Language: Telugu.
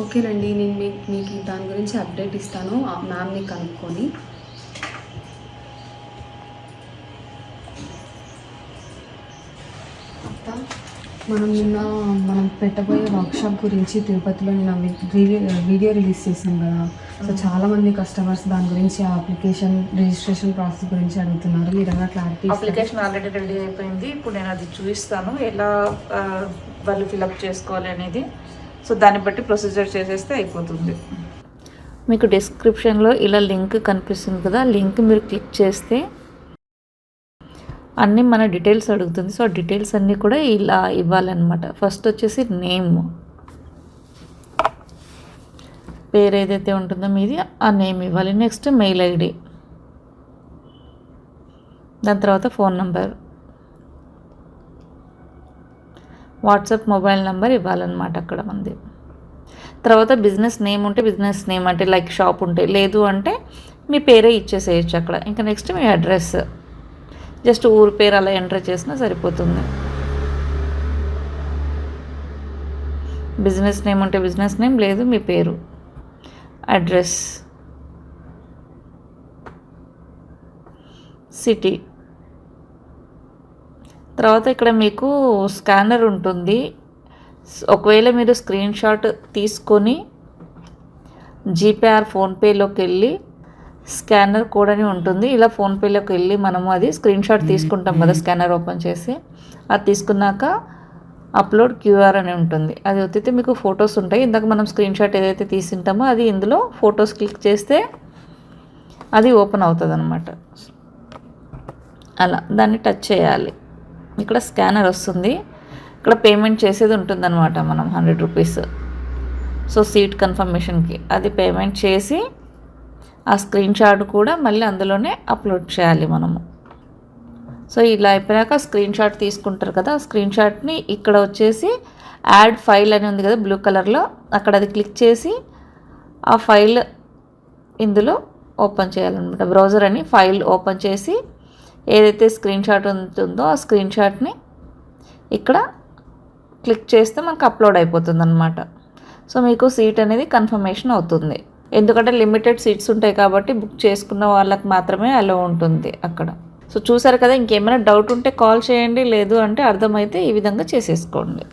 ఓకేనండి. నేను మీకు దాని గురించి అప్డేట్ ఇస్తాను మ్యామ్‌ని కనుక్కొని. మనం పెట్టబోయే వర్క్షాప్ గురించి తిరుపతిలో నిన్న వీడియో రిలీజ్ చేసాం కదా. సో చాలామంది కస్టమర్స్ దాని గురించి అప్లికేషన్ రిజిస్ట్రేషన్ ప్రాసెస్ గురించి అడుగుతున్నారు. మీరు ఏమైనా క్లారిటీ? అప్లికేషన్ ఆల్రెడీ రెడీ అయిపోయింది. ఇప్పుడు నేను అది చూపిస్తాను ఎలా వాళ్ళు ఫిలప్ చేసుకోవాలి అనేది. సో దాన్ని బట్టి ప్రొసీజర్ చేసేస్తే అయిపోతుంది. మీకు డిస్క్రిప్షన్లో ఇలా లింక్ కనిపిస్తుంది కదా, లింక్ మీరు క్లిక్ చేస్తే అన్నీ మన డీటెయిల్స్ అడుగుతుంది. సో ఆ డీటెయిల్స్ అన్నీ కూడా ఇలా ఇవ్వాలన్నమాట. ఫస్ట్ వచ్చేసి నేమ్, పేరు ఏదైతే ఉంటుందో మీది ఆ నేమ్ ఇవ్వాలి. నెక్స్ట్ మెయిల్ ఐడి, దాని తర్వాత phone number, WhatsApp mobile number ఇవ్వాలన్నమాట అక్కడ మంది. తర్వాత బిజినెస్ నేమ్ ఉంటే బిజినెస్ నేమ్ అంటే లైక్ షాప్ ఉంటే, లేదు అంటే మీ పేరే ఇచ్చేసేయచ్చు అక్కడ. ఇంకా నెక్స్ట్ మీ అడ్రస్, జస్ట్ ఊరి పేరు అలా ఎంటర్ చేసినా సరిపోతుంది. బిజినెస్ నేమ్ ఉంటే బిజినెస్ నేమ్, లేదు మీ పేరు, అడ్రస్, సిటీ. తర్వాత ఇక్కడ మీకు స్కానర్ ఉంటుంది. ఒకవేళ మీరు స్క్రీన్ షాట్ తీసుకొని జీపే ఆర్ ఫోన్పేలోకి వెళ్ళి స్కానర్ కోడ్ అని ఉంటుంది. ఇలా ఫోన్పేలోకి వెళ్ళి మనము అది స్క్రీన్ షాట్ తీసుకుంటాం కదా, స్కానర్ ఓపెన్ చేసి అది తీసుకున్నాక అప్లోడ్ క్యూఆర్ అని ఉంటుంది. అది వచ్చితే మీకు ఫొటోస్ ఉంటాయి. ఇందాక మనం స్క్రీన్ షాట్ ఏదైతే తీసుంటామో అది ఇందులో ఫొటోస్ క్లిక్ చేస్తే అది ఓపెన్ అవుతుంది అన్నమాట. అలా దాన్ని టచ్ చేయాలి. ఇక్కడ స్కానర్ వస్తుంది. ఇక్కడ పేమెంట్ చేసేది ఉంటుందన్నమాట. మనం 100 రూపీస్. సో సీట్ కన్ఫర్మేషన్కి అది పేమెంట్ చేసి ఆ స్క్రీన్ షాట్ కూడా మళ్ళీ అందులోనే అప్లోడ్ చేయాలి మనము. సో ఇలా అయిపోయాక స్క్రీన్ షాట్ తీసుకుంటారు కదా, ఆ స్క్రీన్ షాట్ని ఇక్కడ వచ్చేసి యాడ్ ఫైల్ అని ఉంది కదా బ్లూ కలర్లో, అక్కడ అది క్లిక్ చేసి ఆ ఫైల్ ఇందులో ఓపెన్ చేయాలన్నమాట. బ్రౌజర్ అని ఫైల్ ఓపెన్ చేసి ఏదైతే స్క్రీన్ షాట్ ఉంటుందో ఆ స్క్రీన్ షాట్ని ఇక్కడ క్లిక్ చేస్తే మనకు అప్లోడ్ అయిపోతుంది అన్నమాట. సో మీకు సీట్ అనేది కన్ఫర్మేషన్ అవుతుంది. ఎందుకంటే లిమిటెడ్ సీట్స్ ఉంటాయి కాబట్టి బుక్ చేసుకున్న వాళ్ళకి మాత్రమే అలో ఉంటుంది అక్కడ. సో చూసారు కదా, ఇంకేమైనా డౌట్ ఉంటే కాల్ చేయండి, లేదు అంటే అర్థమైతే ఈ విధంగా చేసేసుకోండి.